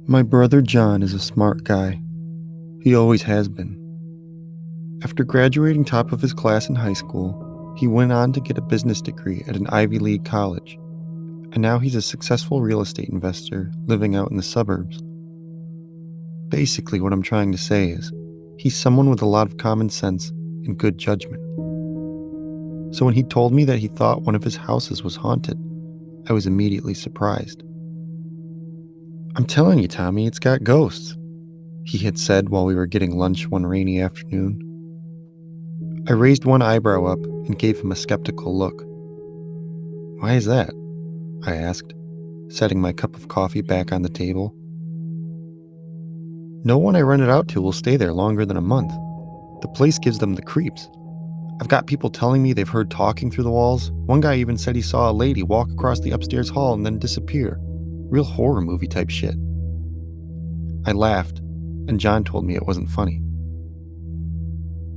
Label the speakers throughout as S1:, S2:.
S1: My brother John is a smart guy. He always has been. After graduating top of his class in high school, he went on to get a business degree at an Ivy League college, and now he's a successful real estate investor living out in the suburbs. Basically, what I'm trying to say is, he's someone with a lot of common sense and good judgment. So when he told me that he thought one of his houses was haunted, I was immediately surprised. "I'm telling you, Tommy, it's got ghosts," he had said while we were getting lunch one rainy afternoon. I raised one eyebrow up and gave him a skeptical look. "Why is that?" I asked, setting my cup of coffee back on the table. "No one I rent it out to will stay there longer than a month. The place gives them the creeps. I've got people telling me they've heard talking through the walls. One guy even said he saw a lady walk across the upstairs hall and then disappear. Real horror movie type shit." I laughed, and John told me it wasn't funny.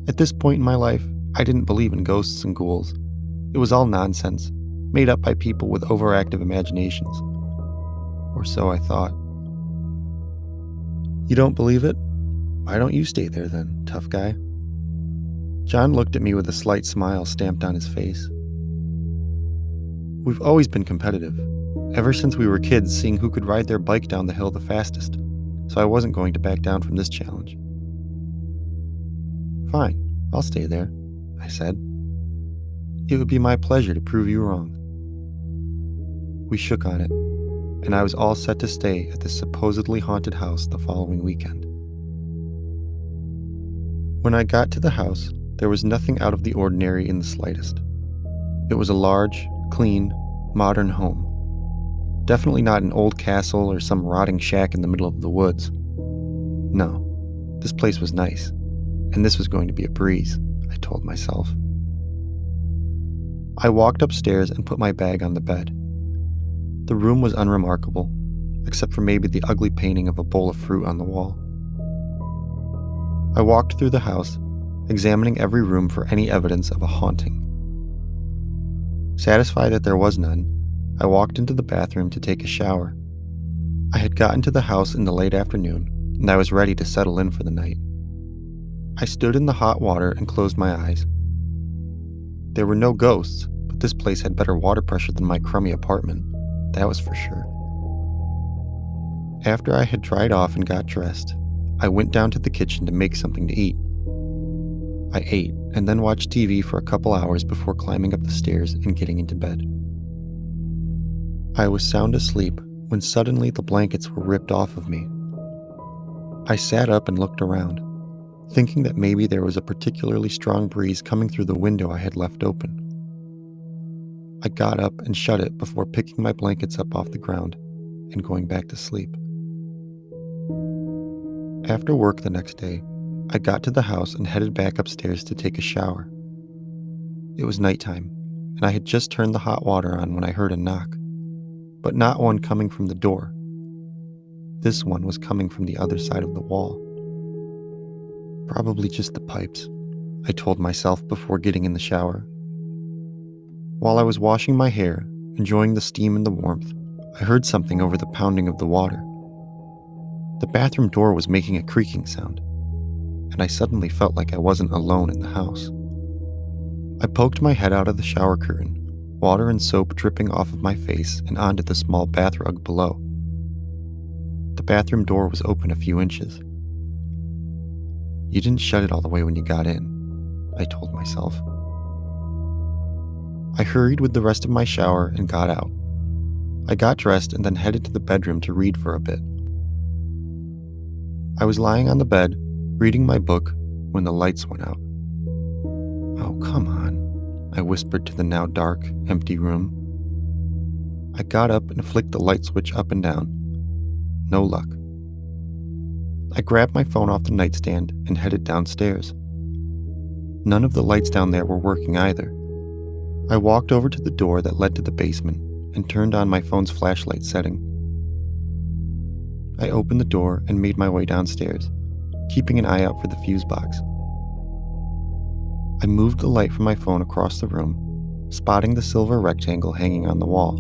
S1: At this point in my life, I didn't believe in ghosts and ghouls. It was all nonsense, made up by people with overactive imaginations. Or so I thought. "You don't believe it? Why don't you stay there then, tough guy?" John looked at me with a slight smile stamped on his face. "We've always been competitive, ever since we were kids, seeing who could ride their bike down the hill the fastest, so I wasn't going to back down from this challenge." "Fine, I'll stay there," I said. "It would be my pleasure to prove you wrong." We shook on it, and I was all set to stay at this supposedly haunted house the following weekend. When I got to the house, there was nothing out of the ordinary in the slightest. It was a large, clean, modern home. Definitely not an old castle or some rotting shack in the middle of the woods. No, this place was nice, and this was going to be a breeze, I told myself. I walked upstairs and put my bag on the bed. The room was unremarkable, except for maybe the ugly painting of a bowl of fruit on the wall. I walked through the house, examining every room for any evidence of a haunting. Satisfied that there was none, I walked into the bathroom to take a shower. I had gotten to the house in the late afternoon, and I was ready to settle in for the night. I stood in the hot water and closed my eyes. There were no ghosts, but this place had better water pressure than my crummy apartment, that was for sure. After I had dried off and got dressed, I went down to the kitchen to make something to eat. I ate and then watched TV for a couple hours before climbing up the stairs and getting into bed. I was sound asleep when suddenly the blankets were ripped off of me. I sat up and looked around, thinking that maybe there was a particularly strong breeze coming through the window I had left open. I got up and shut it before picking my blankets up off the ground and going back to sleep. After work the next day, I got to the house and headed back upstairs to take a shower. It was nighttime, and I had just turned the hot water on when I heard a knock, but not one coming from the door. This one was coming from the other side of the wall. Probably just the pipes, I told myself before getting in the shower. While I was washing my hair, enjoying the steam and the warmth, I heard something over the pounding of the water. The bathroom door was making a creaking sound, and I suddenly felt like I wasn't alone in the house. I poked my head out of the shower curtain, water and soap dripping off of my face and onto the small bath rug below. The bathroom door was open a few inches. "You didn't shut it all the way when you got in," I told myself. I hurried with the rest of my shower and got out. I got dressed and then headed to the bedroom to read for a bit. I was lying on the bed, reading my book, when the lights went out. "Oh, come on," I whispered to the now dark, empty room. I got up and flicked the light switch up and down. No luck. I grabbed my phone off the nightstand and headed downstairs. None of the lights down there were working either. I walked over to the door that led to the basement and turned on my phone's flashlight setting. I opened the door and made my way downstairs, keeping an eye out for the fuse box. I moved the light from my phone across the room, spotting the silver rectangle hanging on the wall.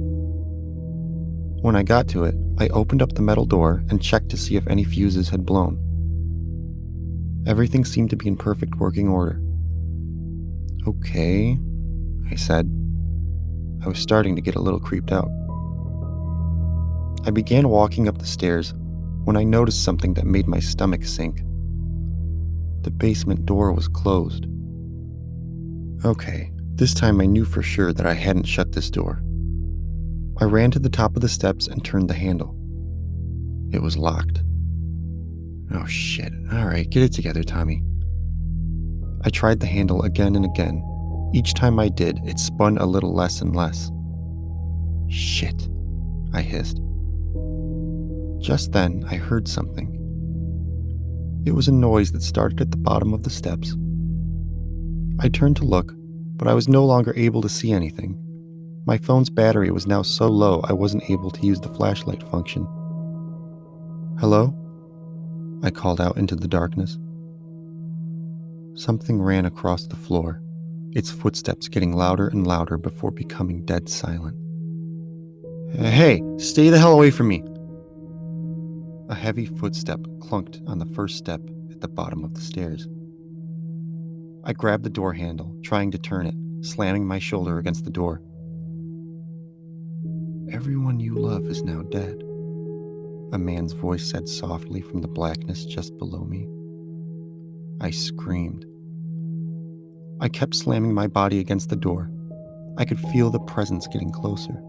S1: When I got to it, I opened up the metal door and checked to see if any fuses had blown. Everything seemed to be in perfect working order. "Okay," I said. I was starting to get a little creeped out. I began walking up the stairs when I noticed something that made my stomach sink. The basement door was closed. Okay, this time I knew for sure that I hadn't shut this door. I ran to the top of the steps and turned the handle. It was locked. Oh shit. Alright, get it together, Tommy. I tried the handle again and again. Each time I did, it spun a little less and less. Shit, I hissed. Just then, I heard something. It was a noise that started at the bottom of the steps. I turned to look, but I was no longer able to see anything. My phone's battery was now so low I wasn't able to use the flashlight function. "Hello?" I called out into the darkness. Something ran across the floor, its footsteps getting louder and louder before becoming dead silent. "Hey, stay the hell away from me!" A heavy footstep clunked on the first step at the bottom of the stairs. I grabbed the door handle, trying to turn it, slamming my shoulder against the door. "Everyone you love is now dead," a man's voice said softly from the blackness just below me. I screamed. I kept slamming my body against the door. I could feel the presence getting closer.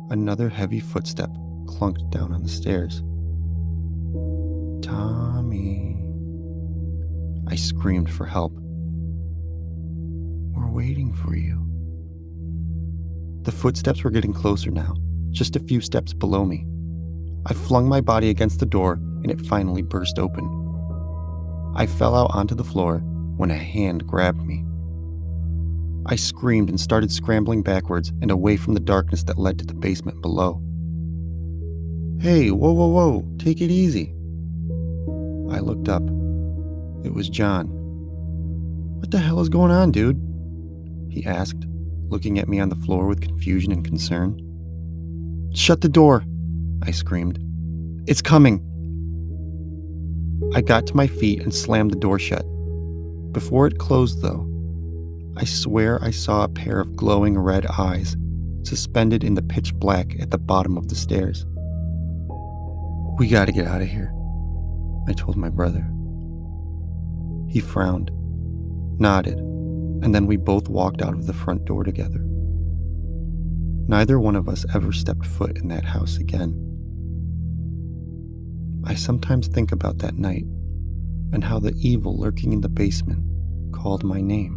S1: Another heavy footstep clunked down on the stairs. "Tommy," I screamed for help. "We're waiting for you." The footsteps were getting closer now, just a few steps below me. I flung my body against the door and it finally burst open. I fell out onto the floor when a hand grabbed me. I screamed and started scrambling backwards and away from the darkness that led to the basement below. "Hey, whoa, whoa, whoa, take it easy." I looked up. It was John. "What the hell is going on, dude?" he asked, looking at me on the floor with confusion and concern. "Shut the door," I screamed. "It's coming." I got to my feet and slammed the door shut. Before it closed, though, I swear I saw a pair of glowing red eyes suspended in the pitch black at the bottom of the stairs. "We gotta get out of here," I told my brother. He frowned, nodded, and then we both walked out of the front door together. Neither one of us ever stepped foot in that house again. I sometimes think about that night and how the evil lurking in the basement called my name.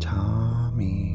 S1: Tommy.